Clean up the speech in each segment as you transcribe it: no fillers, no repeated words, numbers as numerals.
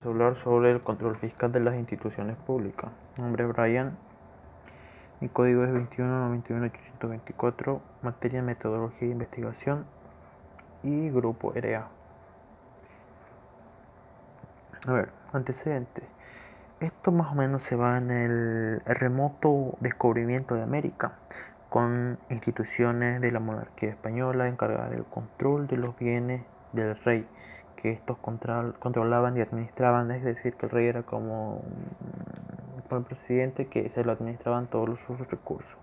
Hablar sobre el control fiscal de las instituciones públicas. Mi nombre es Brian. Mi código es 2191824, materia de metodología e investigación y grupo RA. A ver, antecedentes. Esto más o menos se va en el remoto descubrimiento de América, con instituciones de la monarquía española encargadas del control de los bienes del rey, que estos controlaban y administraban, es decir, que el rey era como el presidente que se lo administraban todos sus recursos.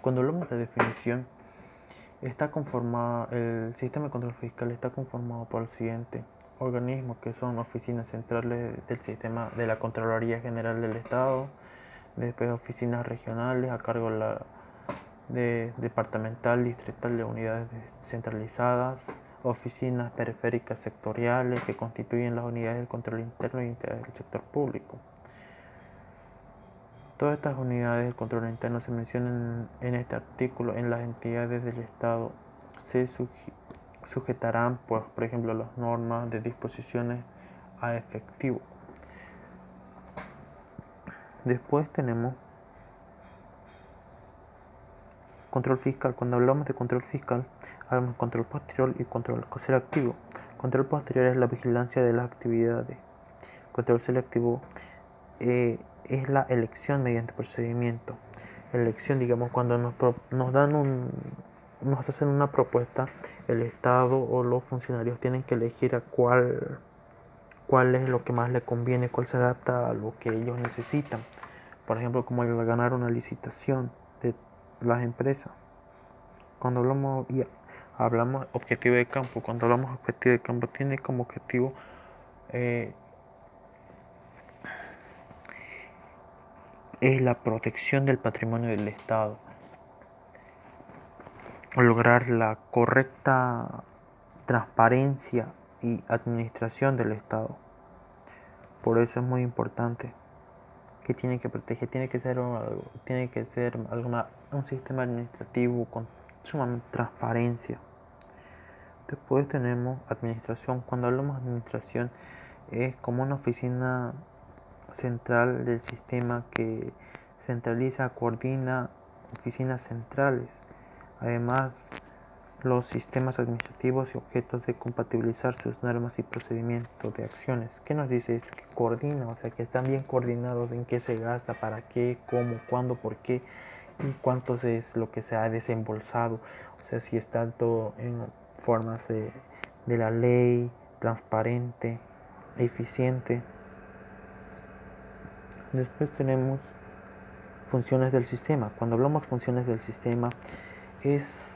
Cuando hablamos de definición, el sistema de control fiscal está conformado por el siguiente organismos, que son oficinas centrales del sistema de la Contraloría General del Estado, después oficinas regionales a cargo de departamental, distrital de unidades descentralizadas, oficinas periféricas sectoriales que constituyen las unidades del control interno y del sector público. Todas estas unidades del control interno se mencionan en este artículo. En las entidades del Estado se sujetarán, pues, por ejemplo, las normas de disposiciones a efectivo. Después tenemos control fiscal. Cuando hablamos de control fiscal, hablamos de control posterior y control selectivo. Control posterior es la vigilancia de las actividades. Control selectivo es la elección mediante procedimiento. Elección, digamos, cuando nos dan nos hacen una propuesta, el Estado o los funcionarios tienen que elegir a cuál es lo que más le conviene, cuál se adapta a lo que ellos necesitan. Por ejemplo, como al ganar una licitación de las empresas. Cuando hablamos objetivo de campo, cuando hablamos objetivo de campo, tiene como objetivo es la protección del patrimonio del Estado, lograr la correcta transparencia y administración del Estado. Por eso es muy importante que tiene que proteger, tiene que ser un sistema administrativo con suma transparencia. Después tenemos administración. Cuando hablamos de administración, es como una oficina central del sistema que centraliza, coordina oficinas centrales. Además, los sistemas administrativos y objetos de compatibilizar sus normas y procedimientos de acciones. ¿Qué nos dice esto? Que coordina, o sea, que están bien coordinados en qué se gasta, para qué, cómo, cuándo, por qué y cuánto es lo que se ha desembolsado. O sea, si está todo en formas de la ley, transparente, eficiente. Después tenemos funciones del sistema. Cuando hablamos funciones del sistema, es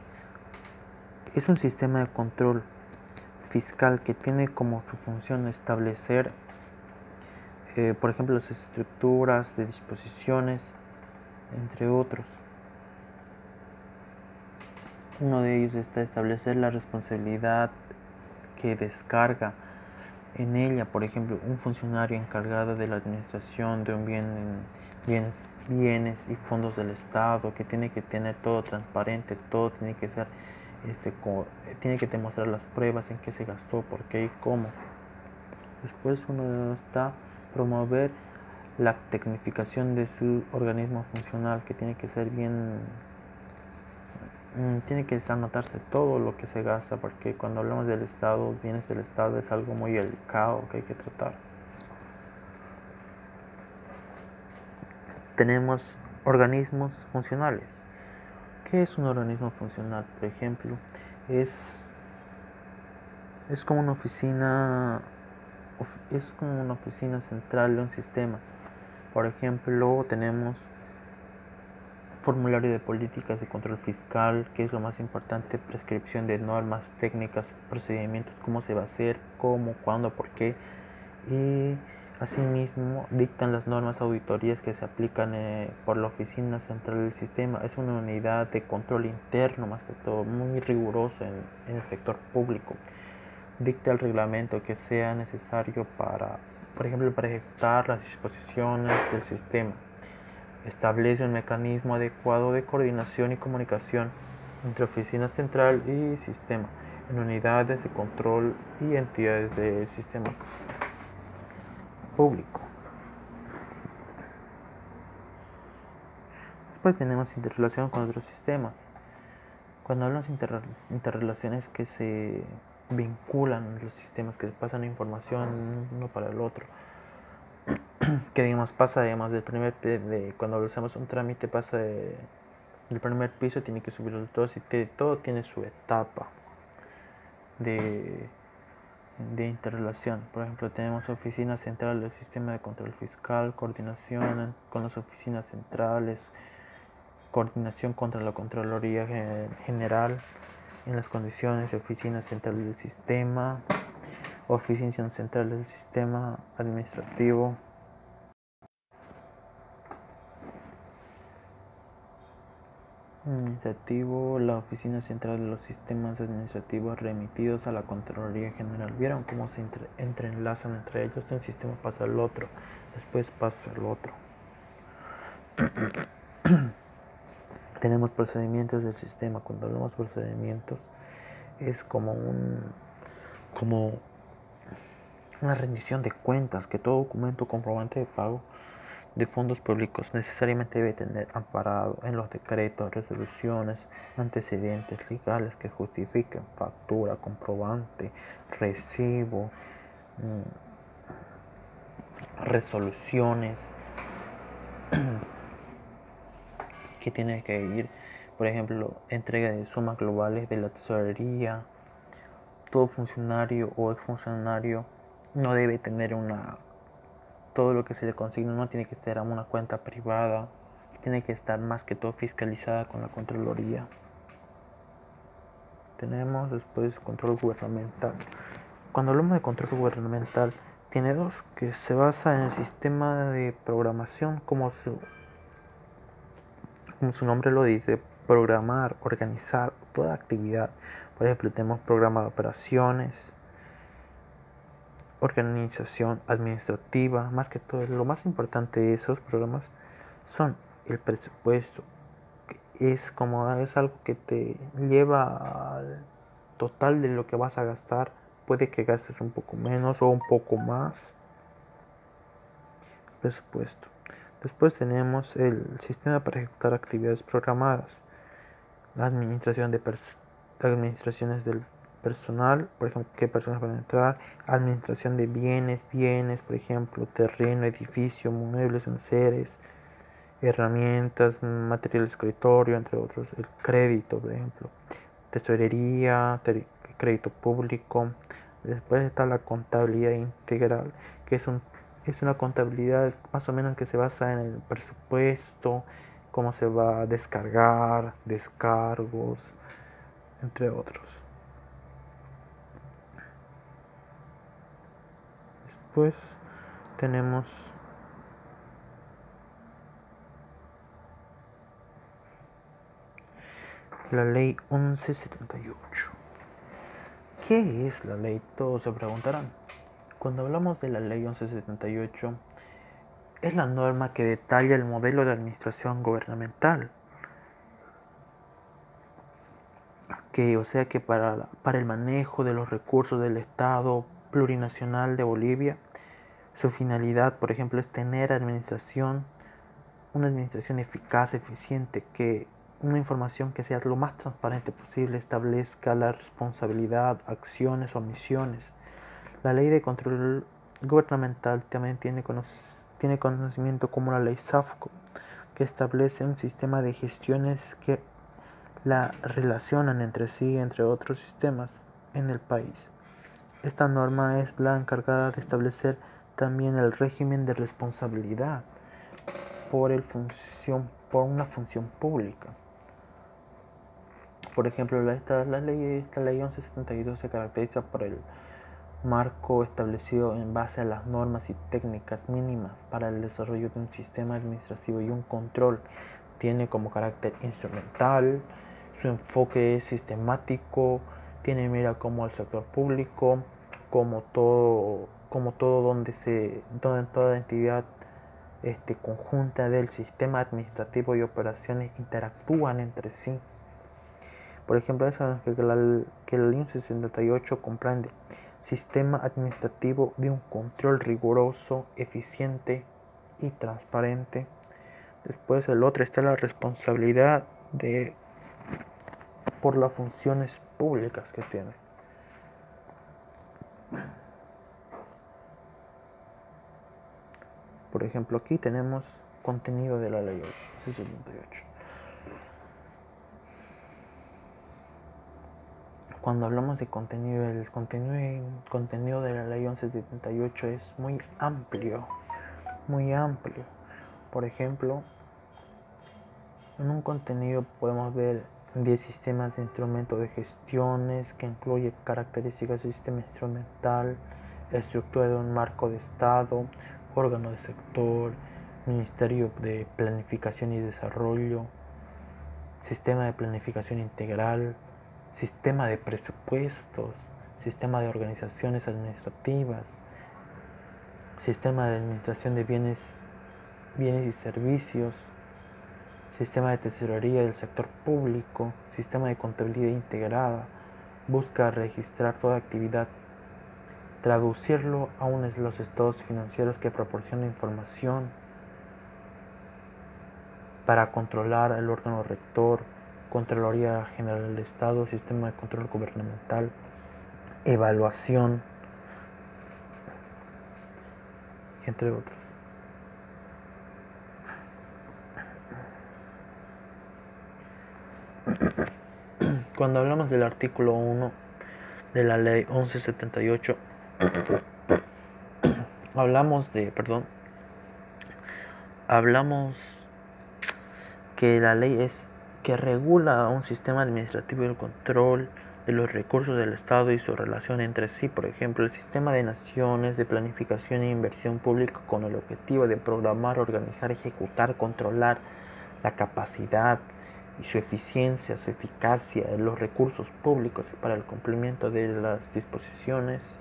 un sistema de control fiscal que tiene como su función establecer, por ejemplo, las estructuras de disposiciones, entre otros. Uno de ellos está establecer la responsabilidad que descarga en ella, por ejemplo, un funcionario encargado de la administración de un bienes y fondos del Estado, que tiene que tener todo transparente, todo tiene que ser tiene que demostrar las pruebas en qué se gastó, por qué y cómo. Después uno está promover la tecnificación de su organismo funcional, que tiene que ser tiene que anotarse todo lo que se gasta, porque cuando hablamos del Estado, bienes del Estado, es algo muy delicado que hay que tratar. Tenemos organismos funcionales. ¿Qué es un organismo funcional? Por ejemplo, es como una oficina central de un sistema. Por ejemplo, tenemos formulario de políticas de control fiscal, que es lo más importante, prescripción de normas, técnicas, procedimientos, cómo se va a hacer, cómo, cuándo, por qué, y asimismo dictan las normas auditorías que se aplican por la oficina central del sistema. Es una unidad de control interno, más que todo, muy riguroso en el sector público. Dicta el reglamento que sea necesario por ejemplo, para ejecutar las disposiciones del sistema. Establece un mecanismo adecuado de coordinación y comunicación entre oficina central y sistema, en unidades de control y entidades del sistema. público. Después tenemos interrelación con otros sistemas. Cuando hablamos de interrelaciones que se vinculan los sistemas, que pasan información uno para el otro, que digamos pasa digamos del cuando hacemos un trámite pasa del primer piso, tiene que subir los dos, y todo tiene su etapa de interrelación. Por ejemplo, tenemos oficina central del sistema de control fiscal, coordinación con las oficinas centrales, coordinación contra la Contraloría General en las condiciones de oficina central del sistema, oficina central del sistema administrativo. La oficina central de los sistemas administrativos remitidos a la Contraloría General. ¿Vieron cómo se entrelazan entre ellos? Un sistema pasa al otro, después pasa al otro. Tenemos procedimientos del sistema. Cuando hablamos de procedimientos es como una rendición de cuentas, que todo documento comprobante de pago de fondos públicos necesariamente debe tener amparado en los decretos, resoluciones, antecedentes legales que justifiquen factura, comprobante, recibo, resoluciones que tiene que ir, por ejemplo, entrega de sumas globales de la tesorería. Todo funcionario o exfuncionario no debe tener todo lo que se le consigna no tiene que tener una cuenta privada, tiene que estar más que todo fiscalizada con la Contraloría. Tenemos después control gubernamental. Cuando hablamos de control gubernamental, tiene dos, que se basa en el sistema de programación, como su nombre lo dice, programar, organizar toda actividad. Por ejemplo, tenemos programa de operaciones, organización administrativa. Más que todo, lo más importante de esos programas son el presupuesto, que es algo que te lleva al total de lo que vas a gastar. Puede que gastes un poco menos o un poco más. Presupuesto. Después tenemos el sistema para ejecutar actividades programadas, la administración de administraciones del personal, por ejemplo, qué personas van a entrar, administración de bienes, por ejemplo, terreno, edificio, muebles, enseres, herramientas, material de escritorio, entre otros, el crédito, por ejemplo, tesorería, crédito público. Después está la contabilidad integral, que es una contabilidad más o menos que se basa en el presupuesto, cómo se va a descargar, descargos, entre otros. Después tenemos la ley 1178. ¿Qué es la ley? Todos se preguntarán. Cuando hablamos de la ley 1178, es la norma que detalla el modelo de administración gubernamental. O sea que para el manejo de los recursos del Estado plurinacional de Bolivia, su finalidad, por ejemplo, es tener una administración eficaz, eficiente, que una información que sea lo más transparente posible, establezca la responsabilidad, acciones, omisiones. La ley de control gubernamental también tiene conocimiento como la ley SAFCO, que establece un sistema de gestiones que la relacionan entre sí, entre otros sistemas en el país. Esta norma es la encargada de establecer también el régimen de responsabilidad por una función pública. Por ejemplo, esta ley 1172 se caracteriza por el marco establecido en base a las normas y técnicas mínimas para el desarrollo de un sistema administrativo y un control. Tiene como carácter instrumental, su enfoque es sistemático, tiene mira como al sector público, como todo donde toda entidad conjunta del sistema administrativo y operaciones interactúan entre sí. Por ejemplo, sabemos que la ley 68 comprende sistema administrativo de un control riguroso, eficiente y transparente. Después el otro está la responsabilidad por las funciones públicas que tiene. Por ejemplo, aquí tenemos contenido de la ley 1178. Cuando hablamos de contenido, el contenido de la ley 1178 es muy amplio, muy amplio. Por ejemplo, en un contenido podemos ver 10 sistemas de instrumentos de gestiones que incluye características del sistema instrumental, estructura de un marco de Estado, órgano de sector, Ministerio de Planificación y Desarrollo, sistema de planificación integral, sistema de presupuestos, sistema de organizaciones administrativas, sistema de administración de bienes y servicios, sistema de tesorería del sector público, sistema de contabilidad integrada, busca registrar toda actividad, traducirlo a los estados financieros que proporcionan información para controlar el órgano rector, Contraloría General del Estado, sistema de control gubernamental, evaluación, entre otros. Cuando hablamos del artículo 1 de la ley 1178, hablamos que la ley es que regula un sistema administrativo y el control de los recursos del Estado y su relación entre sí. Por ejemplo, el sistema de naciones de planificación e inversión pública con el objetivo de programar, organizar, ejecutar, controlar la capacidad y su eficiencia, su eficacia de los recursos públicos para el cumplimiento de las disposiciones.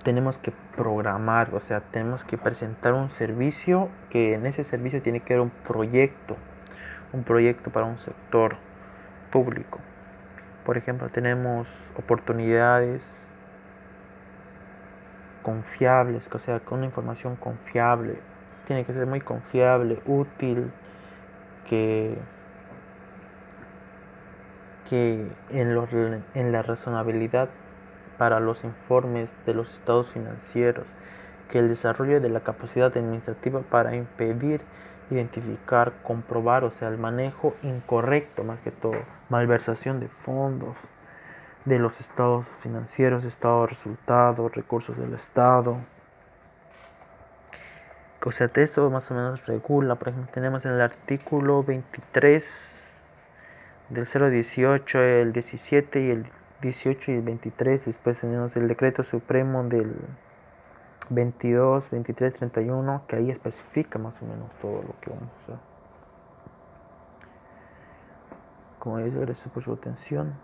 Tenemos que programar, o sea, tenemos que presentar un servicio, que en ese servicio tiene que haber un proyecto para un sector público. Por ejemplo, tenemos oportunidades confiables, o sea, con una información confiable, tiene que ser muy confiable, útil, que en la razonabilidad para los informes de los estados financieros, que el desarrollo de la capacidad administrativa para impedir, identificar, comprobar, o sea, el manejo incorrecto, más que todo, malversación de fondos de los estados financieros, estado de resultados, recursos del Estado. O sea, esto más o menos regula. Por ejemplo, tenemos en el artículo 23 del 018, el 17 y el 18 y el 23. Después tenemos el decreto supremo del 22, 23, 31, que ahí especifica más o menos todo lo que vamos a hacer. Como veis, gracias por su atención.